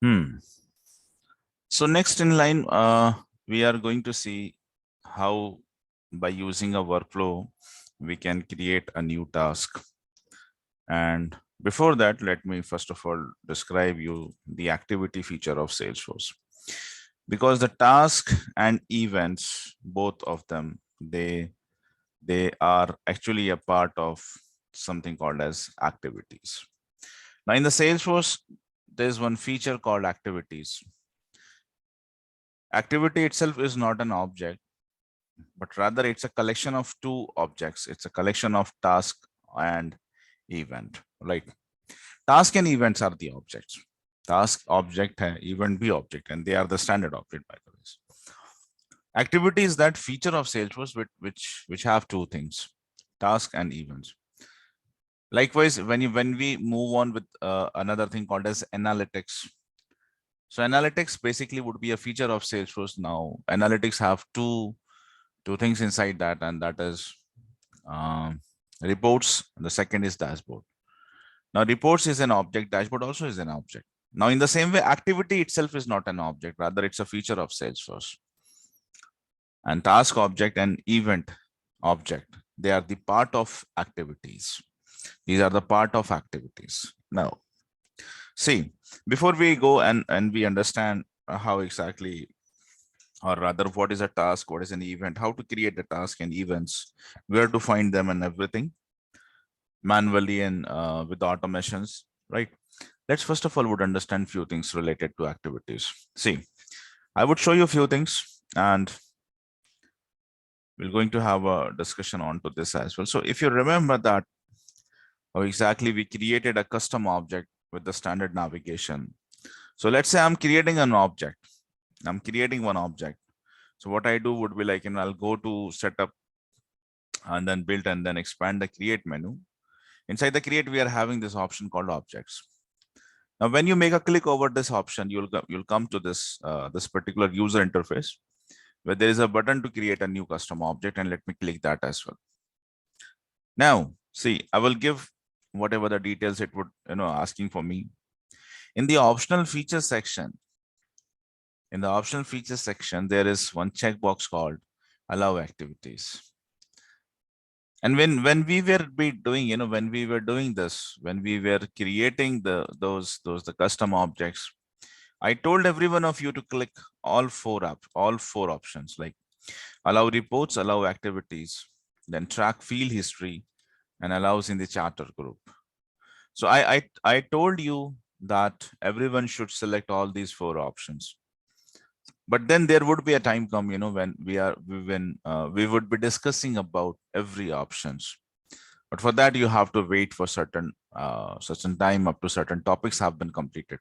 Hmm. So next in line, we are going to see how by using a workflow, we can create a new task. And before that, let me first of all describe you the activity feature of Salesforce. Because the task and events, both of them, they are actually a part of something called as activities. Now in the Salesforce, there's one feature called activities. Activity itself is not an object, but rather it's a collection of two objects. It's a collection of task and event, right? Task and events are the objects. Task object hai, event be object, and they are the standard object by the way. Activity is that feature of Salesforce which have two things, task and events. Likewise, when we move on with another thing called as analytics. So analytics basically would be a feature of Salesforce. Now analytics have two things inside that, and that is um, reports, and the second is dashboard. Now reports is an object, dashboard also is an object. Now in the same way, activity itself is not an object, rather it's a feature of Salesforce. And task object and event object, they are the part of activities. These are the part of activities. Now, see, before we go and we understand how exactly, or rather what is a task, what is an event, how to create the task and events, where to find them and everything manually and with automations, right? Let's first of all would understand few things related to activities. See, I would show you a few things and we're going to have a discussion on to this as well. So if you remember that how exactly we created a custom object with the standard navigation. So let's say I'm creating an object. I'm creating one object. So what I do would be like, I'll go to setup and then build and then expand the create menu. Inside the create, we are having this option called objects. Now, when you make a click over this option, you'll come to this particular user interface where there is a button to create a new custom object, and let me click that as well. Now, see, I will give whatever the details it would asking for me. In the optional feature section, there is one checkbox called allow activities. And when we were doing, when we were doing this, when we were creating the custom objects, I told every one of you to click all four options, like allow reports, allow activities, then track field history, and allows in the charter group. So I told you that everyone should select all these four options. But then there would be a time come, when we would be discussing about every options. But for that, you have to wait for certain time up to certain topics have been completed.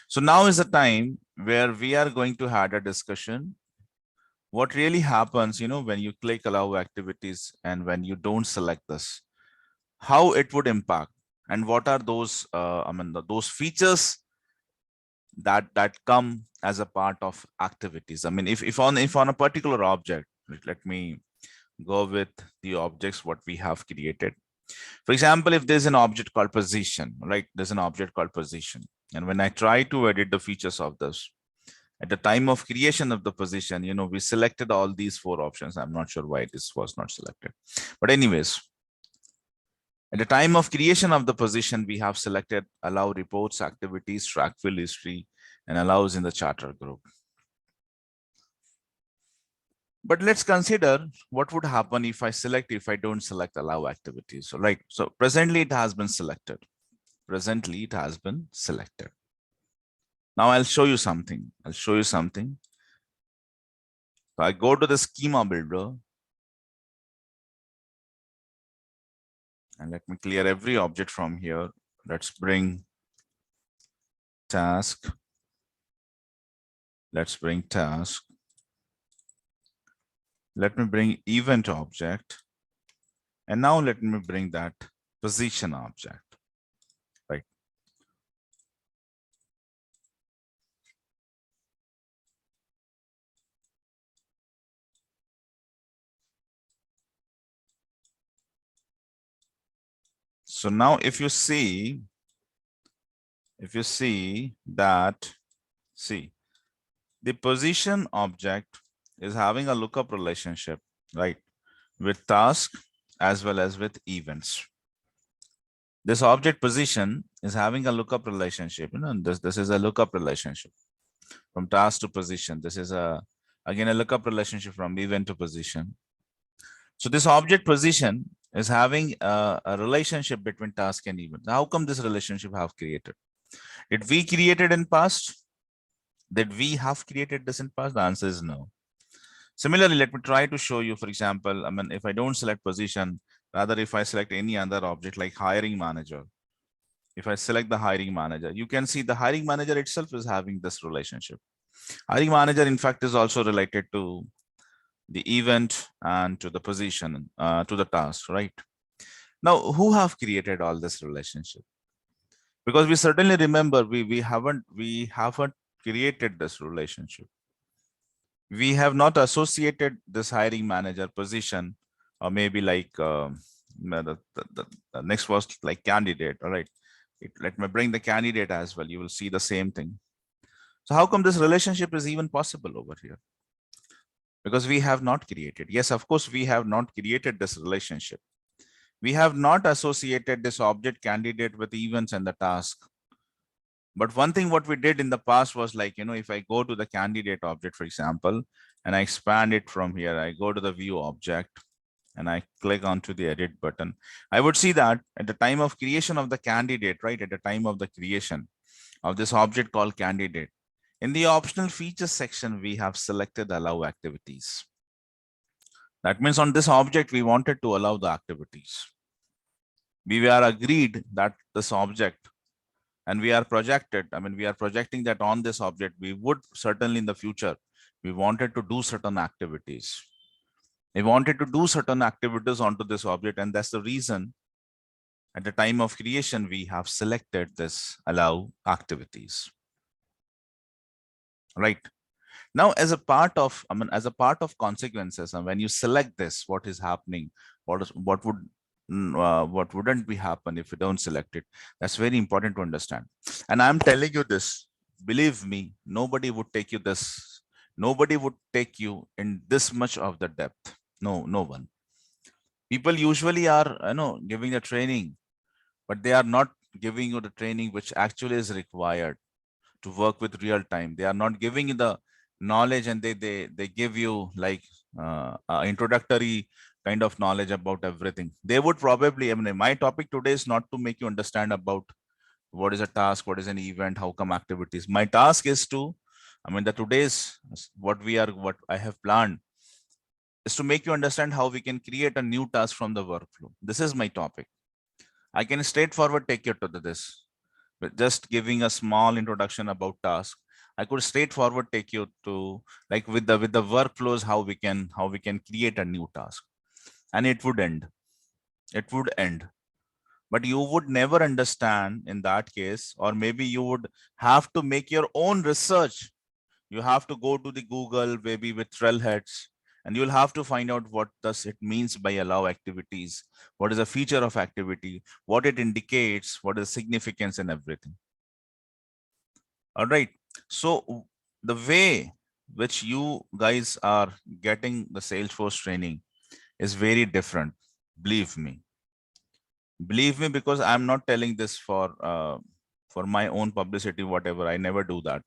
So now is the time where we are going to have a discussion. What really happens, when you click allow activities and when you don't select this, how it would impact, and what are those, those features that come as a part of activities. I mean, if on a particular object, let me go with the objects what we have created. For example, if there's an object called position, right? There's an object called position. And when I try to edit the features of this, at the time of creation of the position, we selected all these four options. I'm not sure why this was not selected. But anyways, at the time of creation of the position, we have selected allow reports, activities, track field history, and allows in the charter group. But let's consider what would happen if I don't select allow activities. So, right. So presently it has been selected. Presently it has been selected. Now I'll show you something. So I go to the schema builder. And let me clear every object from here. Let's bring task. Let's bring task. Let me bring event object. And now let me bring that position object, right? So now if you see if you see that, see, the position object is having a lookup relationship, right, with task as well as with events. This object position is having a lookup relationship, and this is a lookup relationship from task to position. This is again a lookup relationship from event to position. So this object position is having a relationship between task and event. How come this relationship have created? Did we create it in past? Did we have created this in past? The answer is no. Similarly, let me try to show you, for example, I mean, if I don't select position, rather if I select any other object like hiring manager, if I select the hiring manager, you can see the hiring manager itself is having this relationship. Hiring manager, in fact, is also related to the event and to the position, to the task, right? Now, who have created all this relationship? Because we certainly remember we haven't created this relationship. We have not associated this hiring manager position, or maybe like the next was like candidate. All right, let me bring the candidate as well. You will see the same thing. So how come this relationship is even possible over here? Because we have not created. Yes, of course, we have not created this relationship. We have not associated this object candidate with events and the task. But one thing what we did in the past was like, if I go to the candidate object, for example, and I expand it from here, I go to the view object and I click onto the edit button, I would see that at the time of creation of the candidate, right, at the time of the creation of this object called candidate, in the optional features section, we have selected allow activities. That means on this object, we wanted to allow the activities. We were agreed that this object, and we are projected, I mean, we are projecting that on this object, we would certainly in the future, we wanted to do certain activities. We wanted to do certain activities onto this object, and that's the reason at the time of creation, we have selected this allow activities. Right. Now, as a part of, as a part of consequences, and when you select this, what is happening? What wouldn't be happen if you don't select it? That's very important to understand. And I'm telling you this, believe me, nobody would take you this. Nobody would take you in this much of the depth. No one. People usually are, giving the training, but they are not giving you the training which actually is required to work with real time. They are not giving you the knowledge, and they give you like introductory kind of knowledge about everything. They would probably, my topic today is not to make you understand about what is a task, what is an event, how come activities. My task is to, the today's what I have planned is to make you understand how we can create a new task from the workflow. This is my topic. I can straightforward take you to this. But just giving a small introduction about task, I could straightforward take you to like with the workflows, how we can create a new task, and it would end. It would end. But you would never understand in that case, or maybe you would have to make your own research. You have to go to the Google, maybe with trailheads, and you'll have to find out what does it means by allow activities, what is a feature of activity, what it indicates, what is significance and everything. All right. So the way which you guys are getting the Salesforce training is very different. Believe me. Believe me, because I'm not telling this for my own publicity, whatever. I never do that.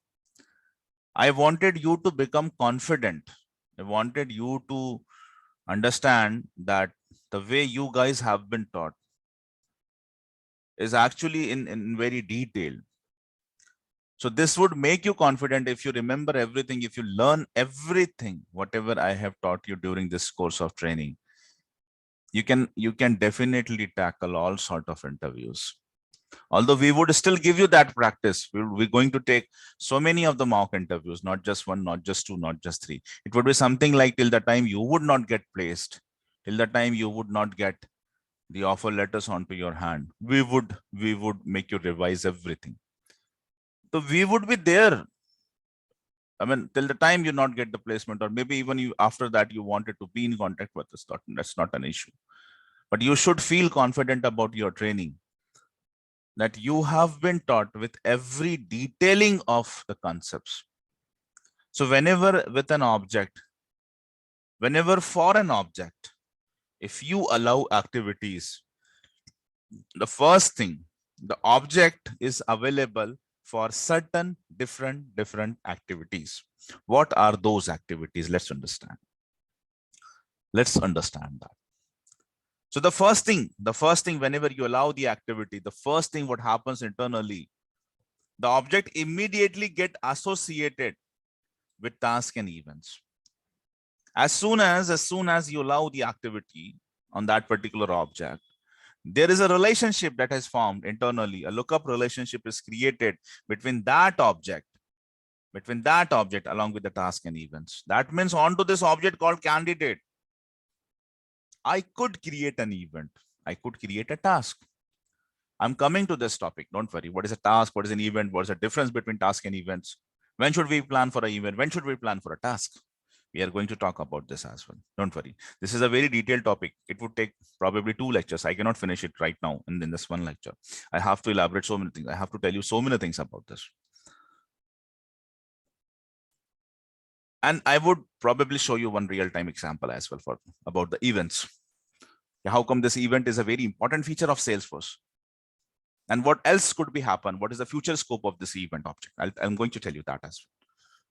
I wanted you to become confident. I wanted you to understand that the way you guys have been taught is actually in very detailed. So this would make you confident if you remember everything, if you learn everything, whatever I have taught you during this course of training, you can definitely tackle all sort of interviews. Although we would still give you that practice. We're going to take so many of the mock interviews, not just one, not just two, not just three. It would be something like till the time you would not get placed, till the time you would not get the offer letters onto your hand. We would make you revise everything. So we would be there. Till the time you not get the placement, or maybe even you after that you wanted to be in contact with us, that's not an issue. But you should feel confident about your training. that you have been taught with every detailing of the concepts. So whenever with an object, whenever for an object, if you allow activities, the first thing, the object is available for certain different activities. What are those activities? Let's understand. Let's understand that. So the first thing, whenever you allow the activity, the first thing what happens internally, the object immediately get associated with task and events. As soon as you allow the activity on that particular object, there is a relationship that has formed internally. A lookup relationship is created between that object along with the task and events. That means onto this object called candidate, I could create an event. I could create a task. I'm coming to this topic. Don't worry. What is a task? What is an event? What is the difference between task and events? When should we plan for an event? When should we plan for a task? We are going to talk about this as well. Don't worry. This is a very detailed topic. It would take probably 2 lectures. I cannot finish it right now in this one lecture. I have to elaborate so many things. I have to tell you so many things about this. And I would probably show you one real-time example as well for about the events. How come this event is a very important feature of Salesforce? And what else could be happen? What is the future scope of this event object? I'm going to tell you that as well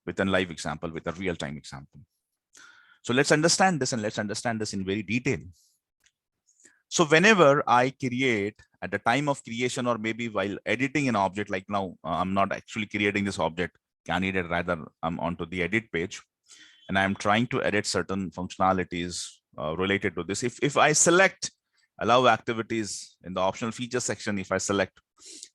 with a live example, with a real-time example. So let's understand this, and let's understand this in very detail. So whenever I create at the time of creation, or maybe while editing an object, like now, I'm not actually creating this object candidate, rather I'm onto the edit page and I'm trying to edit certain functionalities related to this. If I select allow activities in the optional features section, if I select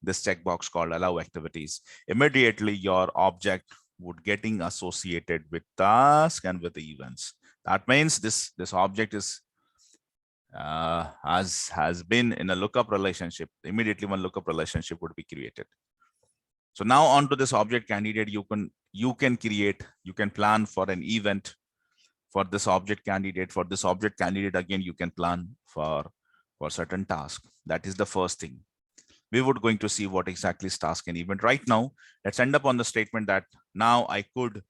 this checkbox called allow activities, immediately your object would getting associated with task and with the events. That means this object is has been in a lookup relationship. Immediately one lookup relationship would be created. So now onto this object candidate, you can plan for an event for this object candidate. For this object candidate, again, you can plan for certain task. That is the first thing. We would going to see what exactly is task and event. Right now, let's end up on the statement that now I could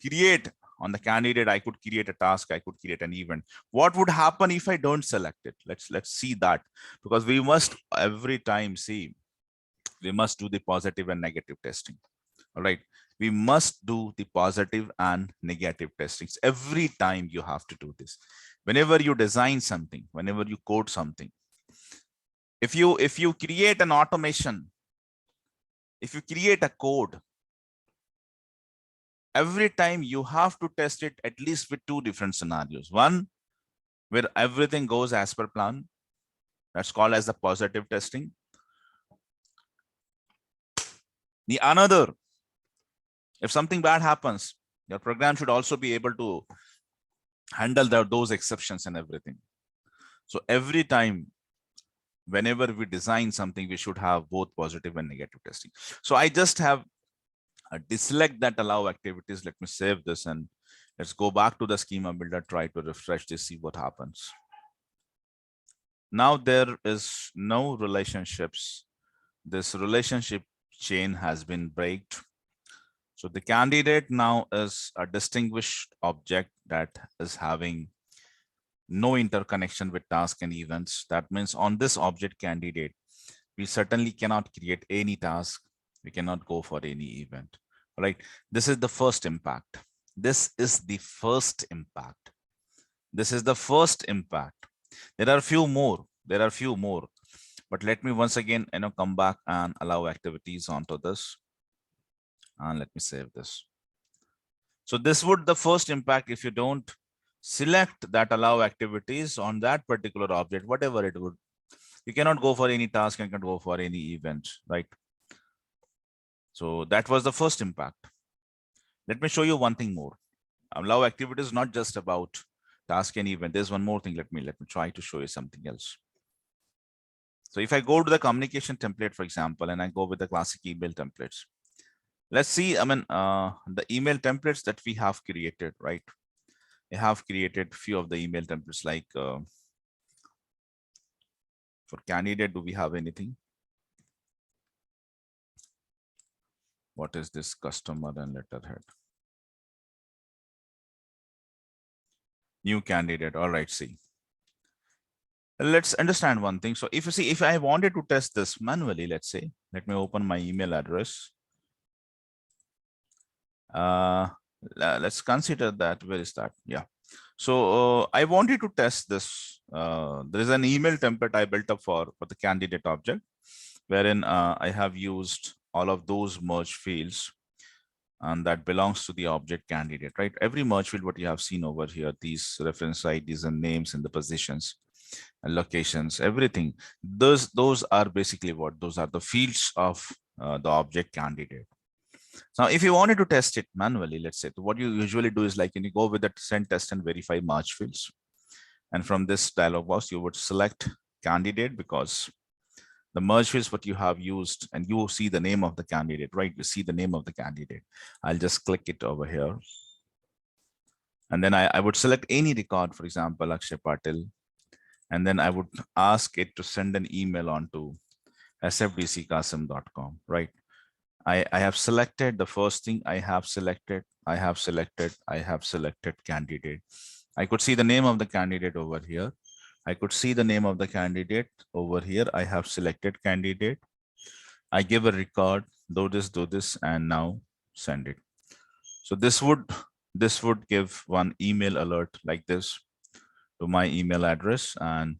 create on the candidate, I could create a task, I could create an event. What would happen if I don't select it? Let's see that, because we must every time see, we must do the positive and negative testing. All right, we must do the positive and negative testings every time. You have to do this whenever you design something, whenever you code something. If you create an automation, if you create a code, every time you have to test it at least with 2 different scenarios. One where everything goes as per plan, that's called as the positive testing. The another, if something bad happens, your program should also be able to handle those exceptions and everything. So every time, whenever we design something, we should have both positive and negative testing. So I just have deselect that allow activities. Let me save this and let's go back to the schema builder, try to refresh this, see what happens. Now there is no relationships. This relationship chain has been breaked. So the candidate now is a distinguished object that is having no interconnection with task and events. That means on this object candidate, we certainly cannot create any task. We cannot go for any event. All right. This is the first impact. This is the first impact. This is the first impact. There are a few more. There are a few more. But let me once again, come back and allow activities onto this. And let me save this. So this would the first impact if you don't select that allow activities on that particular object, whatever it would. You cannot go for any task and can go for any event, right? So that was the first impact. Let me show you one thing more. Allow activities not just about task and event. There's one more thing. Let me try to show you something else. So if I go to the communication template, for example, and I go with the classic email templates, let's see, the email templates that we have created, right? I have created few of the email templates, like for candidate, do we have anything? What is this customer and letterhead? New candidate. All right, see. Let's understand one thing. So if you see, if I wanted to test this manually, let's say, let me open my email address. Let's consider that. Where is that? Yeah. So I wanted to test this. There is an email template I built up for the candidate object, wherein I have used all of those merge fields, and that belongs to the object candidate, right? Every merge field, what you have seen over here, these reference IDs and names and the positions and locations, everything. Those are basically what? Those are the fields of the object candidate. Now, if you wanted to test it manually, let's say, what you usually do is like, you go with that send, test, and verify merge fields. And from this dialog box, you would select candidate, because the merge fields what you have used, and you see the name of the candidate, right? You see the name of the candidate. I'll just click it over here. And then I would select any record, for example, Akshay Patil. And then I would ask it to send an email on to sfdckasim.com, right? I have selected the first thing. I have selected candidate. I could see the name of the candidate over here. I could see the name of the candidate over here. I have selected candidate. I give a record, do this, and now send it. So this would give one email alert like this to my email address, and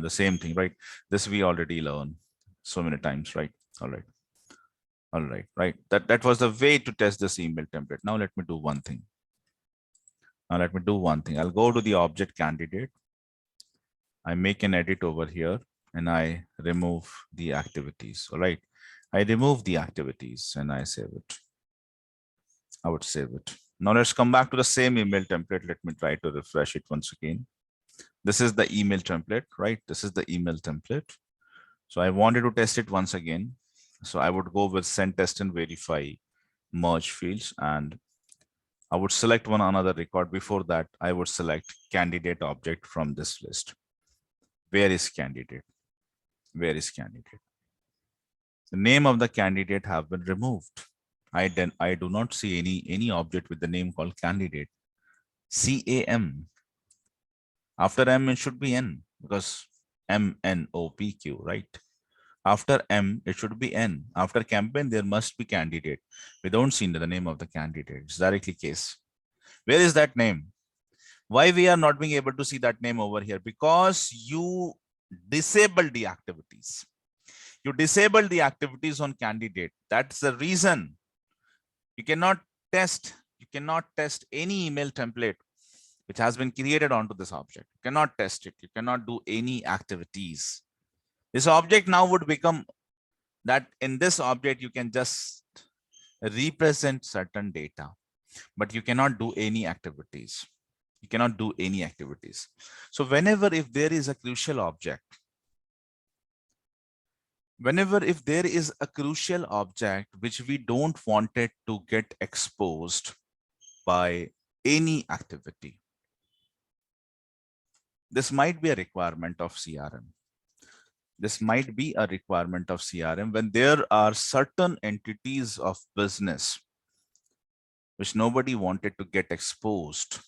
the same thing, right? This we already learned so many times, right? All right, right. That was the way to test this email template. Now let me do one thing. I'll go to the object candidate. I make an edit over here, and I remove the activities. All right. I remove the activities and I save it. I would save it. Now let's come back to the same email template. Let me try to refresh it once again. This is the email template, right? This is the email template. So I wanted to test it once again. So I would go with send, test, and verify merge fields, and I would select one another record. Before that, I would select candidate object from this list. Where is candidate? Where is candidate? The name of the candidate have been removed. I do not see any object with the name called candidate. CAM. After M, it should be N, because MNOPQ, right? After M, it should be N. After campaign, there must be candidate. We don't see the name of the candidate. It's directly case. Where is that name? Why we are not being able to see that name over here? Because you disable the activities. You disable the activities on candidate. That's the reason. You cannot test any email template which has been created onto this object. You cannot test it. You cannot do any activities. This object now would become that in this object, you can just represent certain data, but you cannot do any activities. You cannot do any activities. So whenever if there is a crucial object, if there is a crucial object which we don't want it to get exposed by any activity, this might be a requirement of CRM. This might be a requirement of CRM when there are certain entities of business which nobody wanted to get exposed.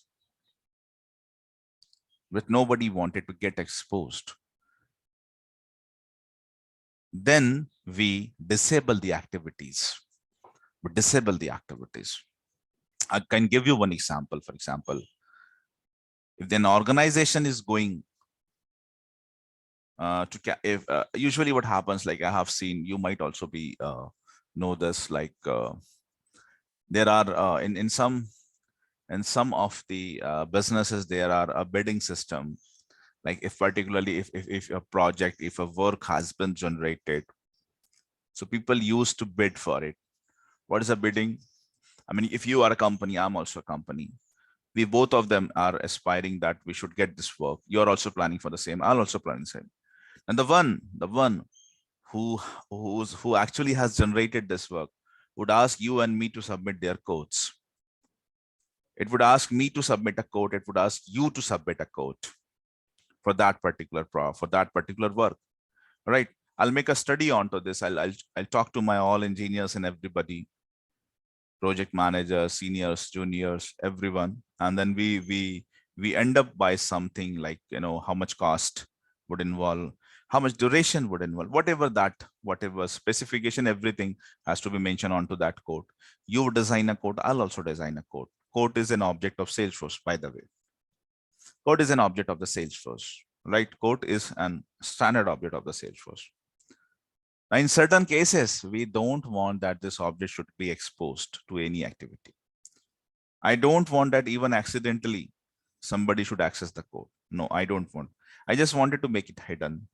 Then we disable the activities. I can give you one example. For example, if an organization is going usually what happens, like I have seen, you might also be know this, like there are in some of the businesses, there are a bidding system. Like if particularly if a project, if a work has been generated, so people used to bid for it. What is a bidding? I mean, if you are a company, I'm also a company. We both of them are aspiring that we should get this work. You're also planning for the same. I'll also plan the same. And the one who actually has generated this work would ask you and me to submit their codes. It would ask me to submit a code. It would ask you to submit a code for that particular work. Right? I'll make a study onto this. I'll talk to my all engineers and everybody. project managers, seniors, juniors, everyone. And then we end up by something like, how much cost would involve, how much duration would involve, whatever specification, everything has to be mentioned onto that code. You design a code, I'll also design a code. Code is an object of Salesforce, by the way. Code is an object of the Salesforce, right? Code is an standard object of the Salesforce. Now, in certain cases, we don't want that this object should be exposed to any activity. I don't want that even accidentally somebody should access the code. No, I don't want. I just wanted to make it hidden.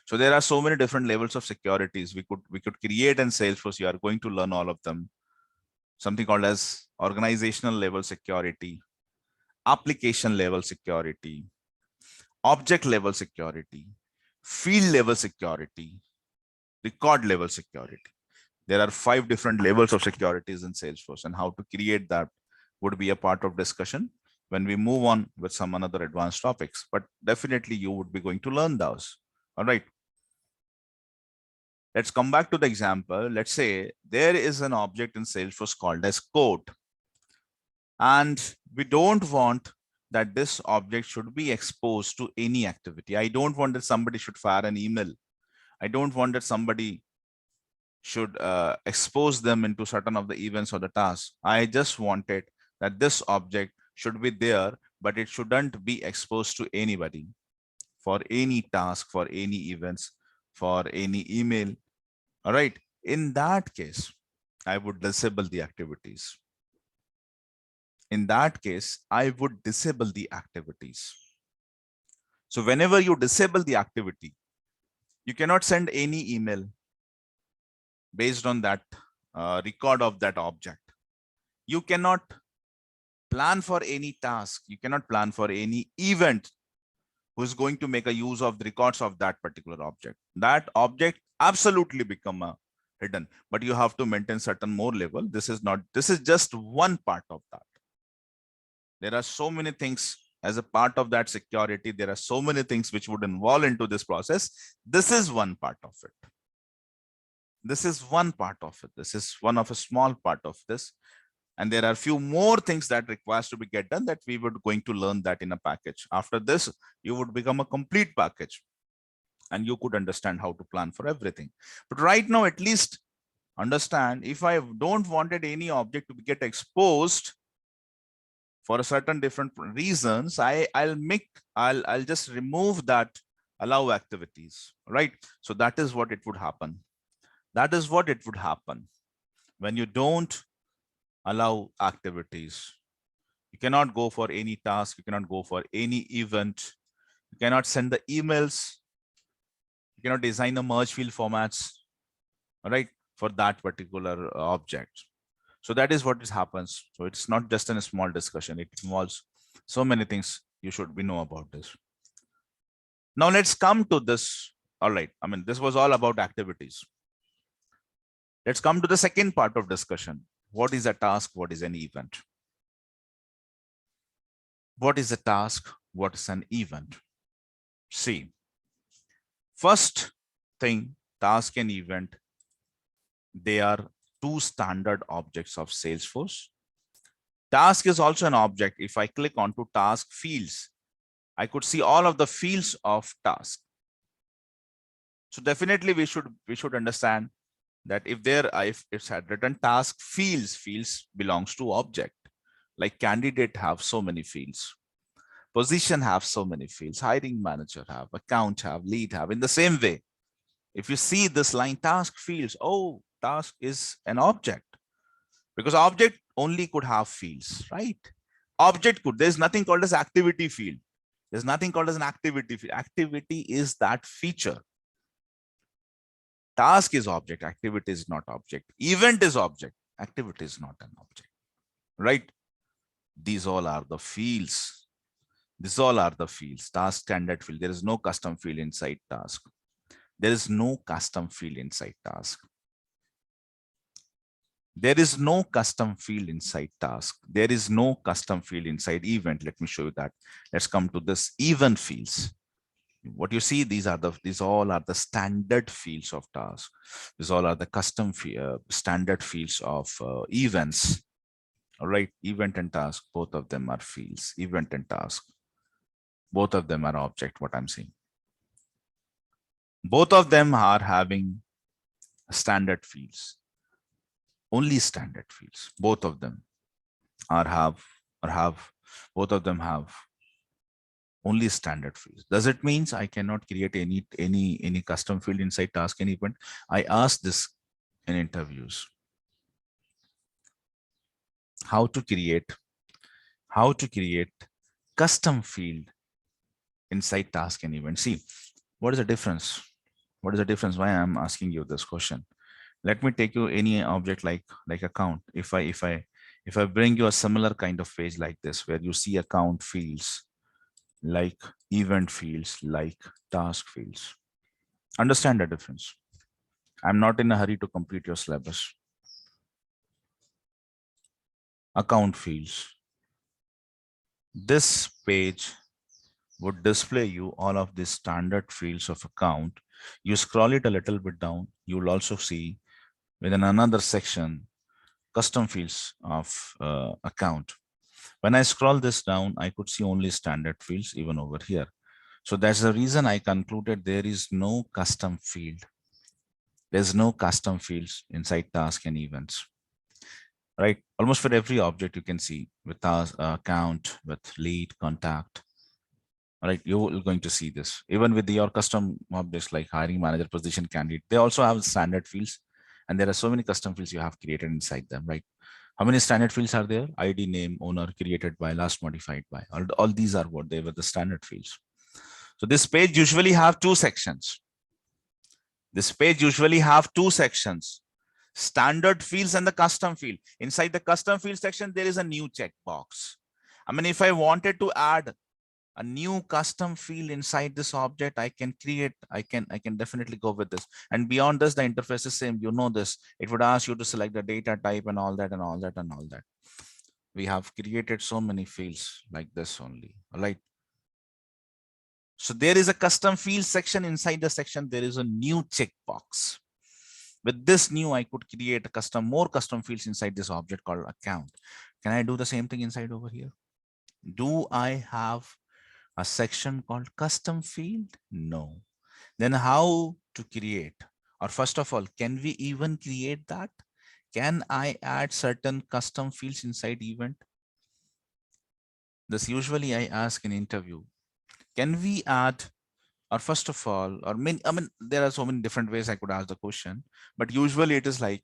So there are so many different levels of securities we could create in Salesforce. You are going to learn all of them. Something called as organizational level security, application level security, object level security, field level security, record level security. There are 5 different levels of securities in Salesforce, and how to create that would be a part of discussion when we move on with some another advanced topics. But definitely you would be going to learn those. All right. Let's come back to the example. Let's say there is an object in Salesforce called as code. And we don't want that this object should be exposed to any activity. I don't want that somebody should fire an email. I don't want that somebody should expose them into certain of the events or the tasks. I just wanted that this object should be there, but it shouldn't be exposed to anybody for any task, for any events, for any email. All right. In that case, I would disable the activities. In that case, I would disable the activities. So whenever you disable the activity, you cannot send any email based on that record of that object. You cannot plan for any task. You cannot plan for any event who is going to make a use of the records of that particular object. That object absolutely become a hidden, but you have to maintain certain more level. This is just one part of that. There are so many things as a part of that security. There are so many things which would involve into this process. This is one part of it. This is one part of it. This is one of a small part of this. And there are a few more things that requires to be get done that we would going to learn that in a package. After this, you would become a complete package and you could understand how to plan for everything. But right now, at least understand, if I don't wanted any object to get exposed for a certain different reasons, I'll just remove that allow activities, right? So that is what it would happen. That is what it would happen when you don't allow activities. You cannot go for any task. You cannot go for any event. You cannot send the emails. You cannot design the merge field formats, right, for that particular object. So that is what happens. So it's not just a small discussion. It involves so many things you should know about this. Now let's come to this. All right. I mean, this was all about activities. Let's come to the second part of discussion. What is a task? What is an event? What is a task? What is an event? See, first thing, task and event, they are 2 standard objects of Salesforce. Task is also an object. If I click onto task fields, I could see all of the fields of task. So definitely we should understand that if it's had written task fields belongs to object. Like candidate have so many fields, position have so many fields, hiring manager have, account have, lead have. In the same way, if you see this line task fields, oh, task is an object, because object only could have fields, right? Object could, there's nothing called as activity field. There's nothing called as an activity field. Activity is that feature. Task is object, activity is not object. Event is object, activity is not an object, right? These all are the fields. These all are the fields. Task standard field. There is no custom field inside task. There is no custom field inside task. There is no custom field inside task. There is no custom field inside event. Let me show you that. Let's come to this event fields. What you see, these all are the standard fields of tasks. These all are the custom standard fields of events. All right, event and task, both of them are fields. Event and task, both of them are object. What I'm saying, both of them are having standard fields. Only standard fields. Both of them are have. Both of them have only standard fields. Does it means I cannot create any custom field inside task and event? I ask this in interviews. How to create custom field inside task and event. See, what is the difference? What is the difference? Why I'm asking you this question? Let me take you any object like account. If I bring you a similar kind of page like this, where you see account fields, like event fields, like task fields. Understand the difference. I'm not in a hurry to complete your syllabus. Account fields. This page would display you all of the standard fields of account. You scroll it a little bit down, you will also see within another section custom fields of account. When I scroll this down, I could see only standard fields even over here. So that's the reason I concluded there is no custom field. There's no custom fields inside task and events, right? Almost for every object you can see with task, account, with lead, contact, right? You're going to see this. Even with your custom objects like hiring manager, position, candidate, they also have standard fields. And there are so many custom fields you have created inside them, right? How many standard fields are there? ID, name, owner, created by, last modified by. All these are what they were the standard fields. So this page usually have two sections. This page usually have two sections, standard fields and the custom field. Inside the custom field section, there is a new checkbox. I mean, if I wanted to add a new custom field inside this object, I can definitely go with this. And beyond this, the interface is same. You know this. It would ask you to select the data type and all that and all that and all that. We have created so many fields like this only. All right. So there is a custom field section. Inside the section, there is a new checkbox. With this new, I could create a more custom fields inside this object called account. Can I do the same thing inside over here? Do I have a section called custom field? No. Then how to create? Or first of all, can we even create that? Can I add certain custom fields inside event? This usually I ask in interview. Can we add, or first of all, I mean, there are so many different ways I could ask the question, but usually it is like,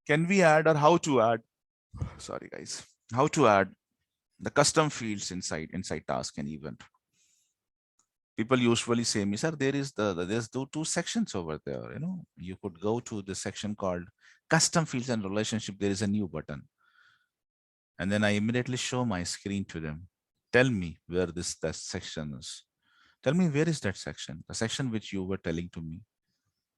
can we add, or how to add, sorry guys, how to add the custom fields inside task and event? People usually say me, sir, there's two sections over there. You could go to the section called custom fields and relationship. There is a new button. And then I immediately show my screen to them. Tell me where that section is. Tell me where is that section, the section which you were telling to me.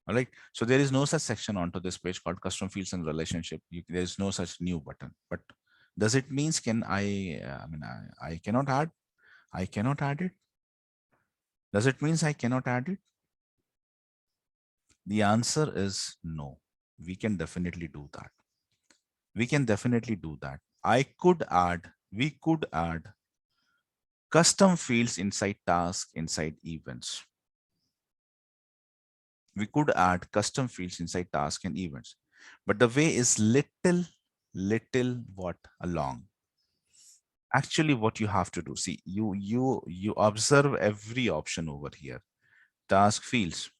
All right. So there is no such section onto this page called custom fields and relationship. There is no such new button. But does it means can I cannot add? I cannot add it. Does it means I cannot add it? The answer is no. We can definitely do that. We can definitely do that. We could add custom fields inside tasks, inside events. We could add custom fields inside tasks and events. But the way is little what along. Actually, what you have to do, see, you observe every option over here. Task fields.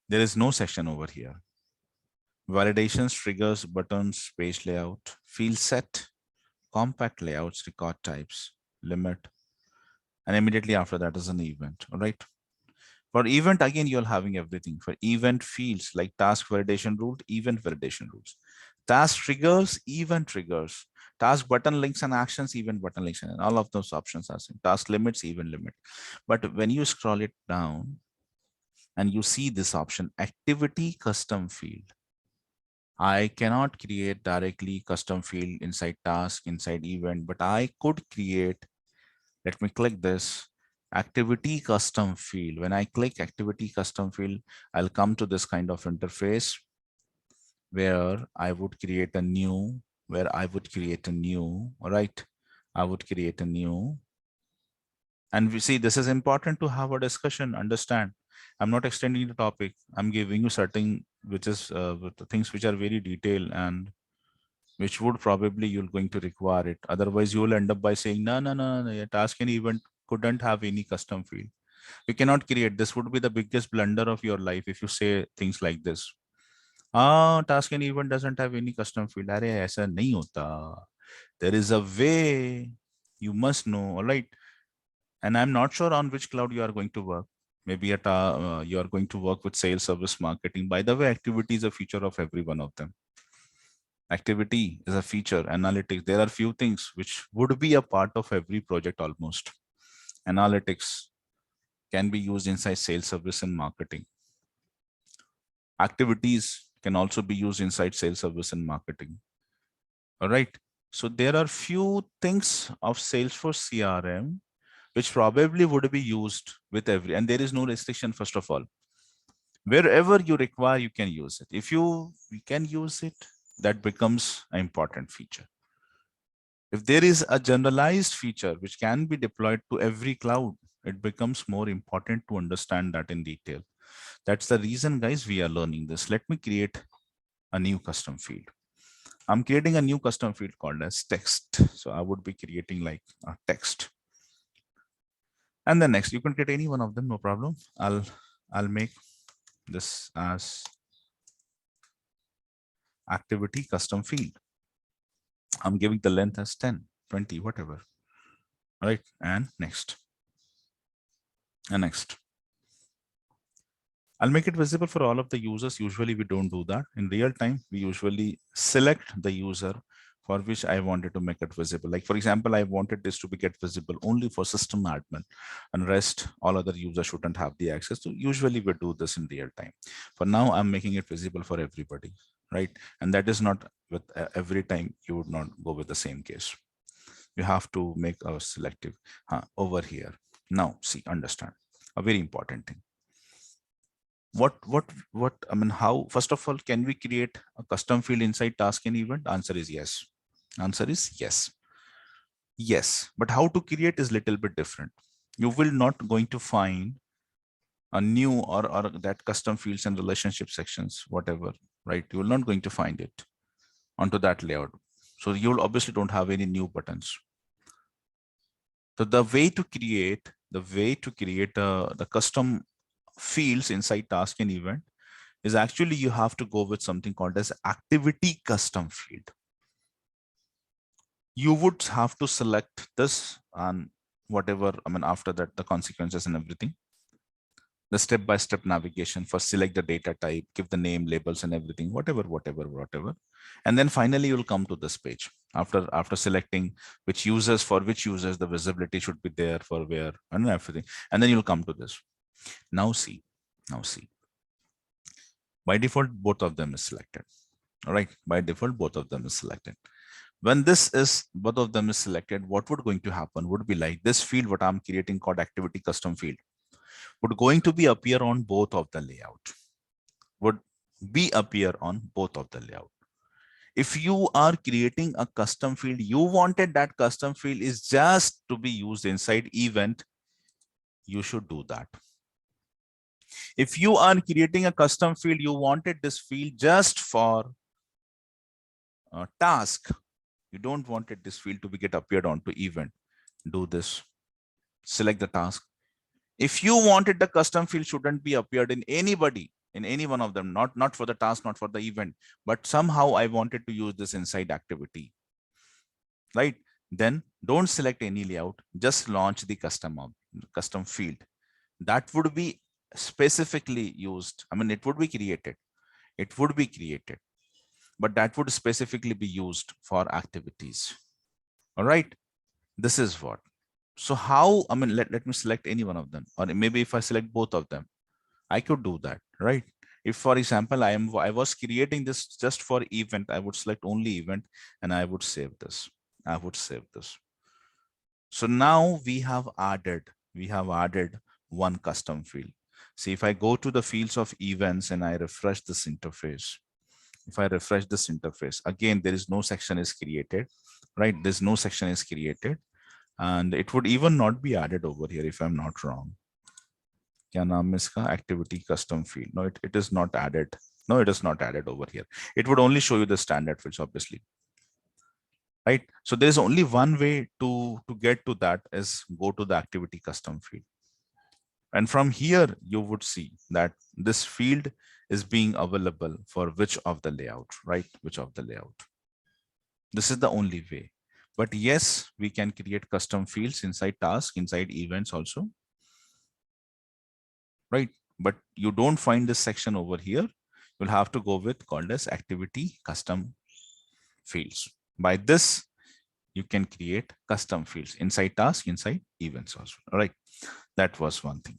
There is no section over here. Validations, triggers, buttons, page layout, field set, compact layouts, record types, limit, and immediately after that is an event. All right. For event, again, you're having everything. For event fields like task validation rule, event validation rules. Task triggers, event triggers. Task button links and actions, event button links, and all of those options are same. Task limits, event limit. But when you scroll it down and you see this option, activity custom field, I cannot create directly custom field inside task, inside event, but I could create, let me click this. activity custom field. When I click activity custom field, I'll come to this kind of interface where I would create a new, all right? I would create a new, and we see this is important to have a discussion, understand. I'm not extending the topic. I'm giving you certain, which is with the things which are very detailed and which would probably you're going to require it. Otherwise, you will end up by saying, no, no, no, no, a task and event couldn't have any custom field. You cannot create. This would be the biggest blunder of your life if you say things like this. Task and event doesn't have any custom field. Arey, aisa nahi hota. There is a way. You must know, all right? And I'm not sure on which cloud you are going to work. Maybe you are going to work with sales, service, marketing. By the way, activity is a feature of every one of them. Activity is a feature, analytics. There are few things which would be a part of every project almost. Analytics can be used inside sales, service, and marketing. Activities can also be used inside sales, service, and marketing. All right. So there are few things of Salesforce CRM which probably would be used with every, and there is no restriction, first of all. Wherever you require, you can use it. If you can use it, that becomes an important feature. If there is a generalized feature which can be deployed to every cloud, it becomes more important to understand that in detail. That's the reason, guys, we are learning this. Let me create a new custom field. I'm creating a new custom field called as text. So I would be creating like a text. And then next, you can get any one of them, no problem. I'll make this as activity custom field. I'm giving the length as 10, 20, whatever. All right, and next. And next. I'll make it visible for all of the users. Usually we don't do that. In real time, we usually select the user for which I wanted to make it visible. Like for example, I wanted this to be get visible only for system admin, and rest all other users shouldn't have the access to. Usually we do this in real time. For now, I'm making it visible for everybody, right? And that is not with every time you would not go with the same case. You have to make a selective over here. Now, see, understand a very important thing. What I mean, how, first of all, can we create a custom field inside task and event? Answer is yes. Answer is yes. Yes, but how to create is little bit different. You will not going to find a new or that custom fields and relationship sections, whatever, right? You will not going to find it onto that layout. So you'll obviously don't have any new buttons. So the way to create the custom fields inside task and event is actually you have to go with something called as activity custom field. You would have to select this and whatever, I mean, after that, the consequences and everything, the step-by-step navigation for select the data type, give the name, labels and everything, whatever. And then finally, you'll come to this page after selecting which users the visibility should be there for where and everything. And then you'll come to this. Now see, by default, both of them is selected. All right, by default, both of them is selected. When both of them is selected, what would going to happen would be like this field, what I'm creating called activity custom field, would going to be appear on both of the layout, If you are creating a custom field, you wanted that custom field is just to be used inside event, you should do that. If you are creating a custom field, you wanted this field just for a task, you don't want this field to be get appeared onto event, do this, select the task. If you wanted the custom field shouldn't be appeared in anybody, in any one of them, not for the task, not for the event, but somehow I wanted to use this inside activity, right? Then don't select any layout, just launch the custom field. That would be specifically used. I mean, it would be created, but that would specifically be used for activities. All right, this is what. So how, I mean, let me select any one of them, or maybe if I select both of them, I could do that, right? If, for example, I was creating this just for event, I would select only event and I would save this. So now we have added we have added one custom field. See, if I go to the fields of events and I refresh this interface, if I refresh this interface, again, there is no section is created, right? There's no section is created, and it would even not be added over here if I'm not wrong. Kya naam hai iska? Activity custom field. No, it is not added. No, it is not added over here. It would only show you the standard fields, obviously. Right? So there is only one way to get to that is go to the activity custom field. And from here, you would see that this field is being available for which of the layout, right? Which of the layout. This is the only way. But yes, we can create custom fields inside tasks, inside events also, right? But you don't find this section over here. You'll have to go with called as activity custom fields. By this, you can create custom fields inside tasks, inside events also. All right, that was one thing.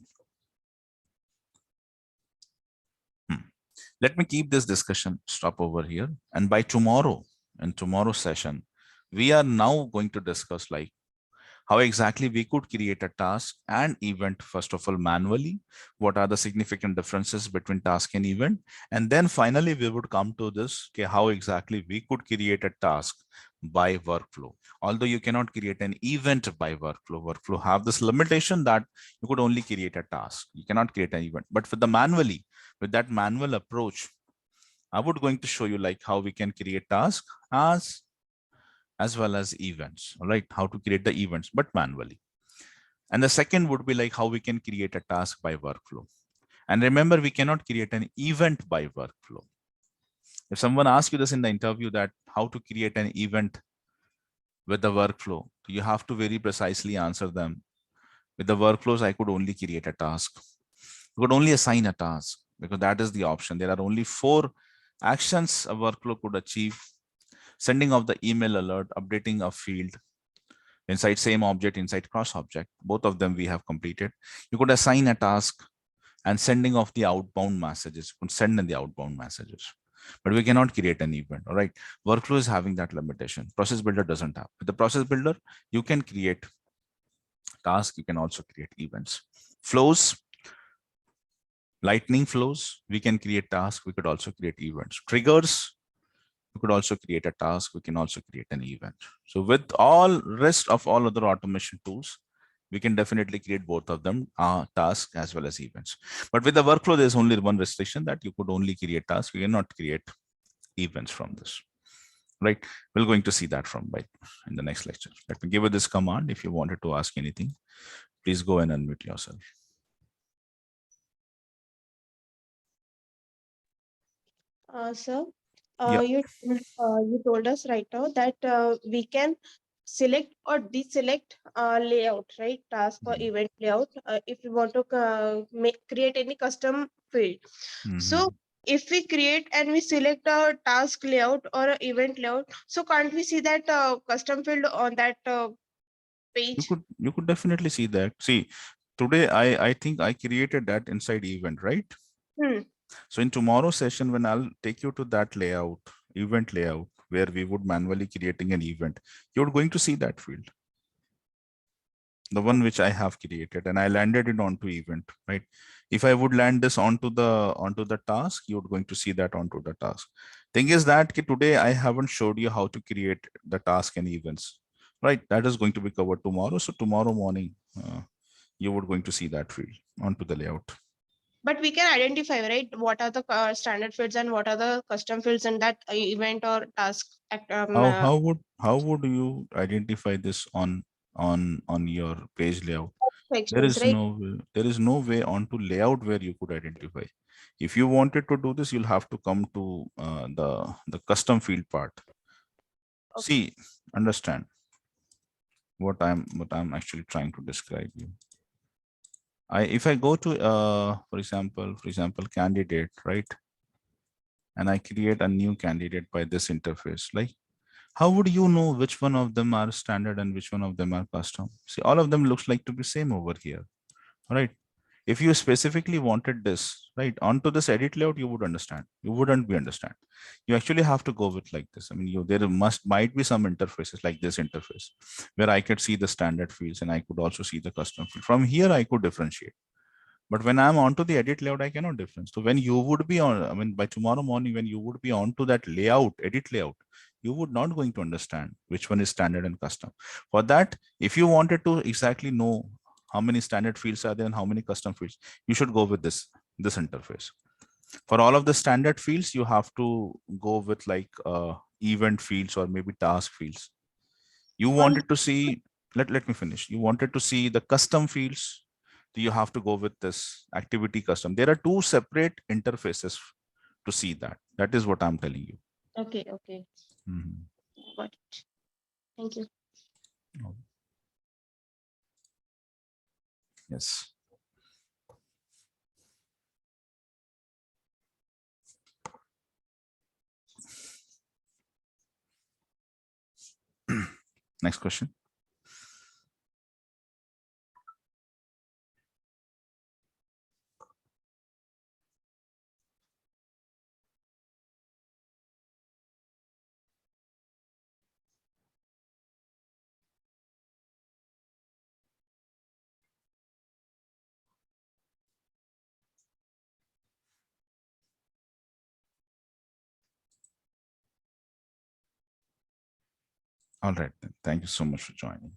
Let me keep this discussion stop over here. And by tomorrow, in tomorrow's session, we are now going to discuss like how exactly we could create a task and event, first of all, manually. What are the significant differences between task and event? And then finally, we would come to this, okay, how exactly we could create a task by workflow. Although you cannot create an event by workflow, workflow have this limitation that you could only create a task. You cannot create an event, but with the manually, with that manual approach, I would going to show you like how we can create tasks as well as events, all right? How to create the events, but manually. And the second would be like how we can create a task by workflow. And remember, we cannot create an event by workflow. If someone asks you this in the interview that how to create an event with the workflow, you have to very precisely answer them. With the workflows, I could only create a task. I could only assign a task because that is the option. There are only 4 actions a workflow could achieve: sending of the email alert, updating a field, inside same object, inside cross object. Both of them we have completed. You could assign a task and sending of the outbound messages. You could send in the outbound messages, but we cannot create an event. All right. Workflow is having that limitation. Process builder doesn't have. With the process builder, you can create tasks. You can also create events. Flows, lightning flows, we can create tasks. We could also create events. Triggers, we could also create a task. We can also create an event. So with all rest of all other automation tools, we can definitely create both of them, tasks as well as events. But with the workflow, there's only one restriction that you could only create tasks. We cannot create events from this, right? We're going to see that from in the next lecture. Let me give you this command. If you wanted to ask anything, please go and unmute yourself. Sir, Yeah. you told us right now that we can select or deselect layout, right? Task or event layout if we want to create any custom field. So if we create and we select a task layout or a event layout, so can't we see that custom field on that page? You could definitely see that. See, today I think I created that inside event, right? Hmm. So in tomorrow's session, when I'll take you to that layout, event layout, where we would manually creating an event, you're going to see that field, the one which I have created, and I landed it onto event, right? If I would land this onto the task, you're going to see that onto the task. Thing is that today I haven't showed you how to create the task and events, right? That is going to be covered tomorrow. So tomorrow morning, you would going to see that field onto the layout. But we can identify, right? What are the standard fields and what are the custom fields in that event or task How would you identify this on your page layout? sections, right? There is no way onto layout where you could identify. If you wanted to do this, you'll have to come to the custom field part. Okay. See, understand what I'm actually trying to describe you. If I go to for example candidate, right, and I create a new candidate by this interface, like how would you know which one of them are standard and which one of them are custom? See, all of them looks like to be same over here, right? If you specifically wanted this, right, onto this edit layout, you would understand. You wouldn't be understand. You actually have to go with like this. I mean, there might be some interfaces like this interface where I could see the standard fields and I could also see the custom field. From here, I could differentiate. But when I'm onto the edit layout, I cannot difference. So when you would be on, I mean, by tomorrow morning, when you would be onto that layout, edit layout, you would not going to understand which one is standard and custom. For that, if you wanted to exactly know how many standard fields are there and how many custom fields, you should go with this interface. For all of the standard fields, you have to go with like event fields or maybe task fields. You On wanted to see, let me finish. You wanted to see the custom fields. You have to go with this activity custom. There are two separate interfaces to see that. That is what I'm telling you. okay, okay, Mhm. got it. Thank you. Yes. Next question. All right, then. Thank you so much for joining.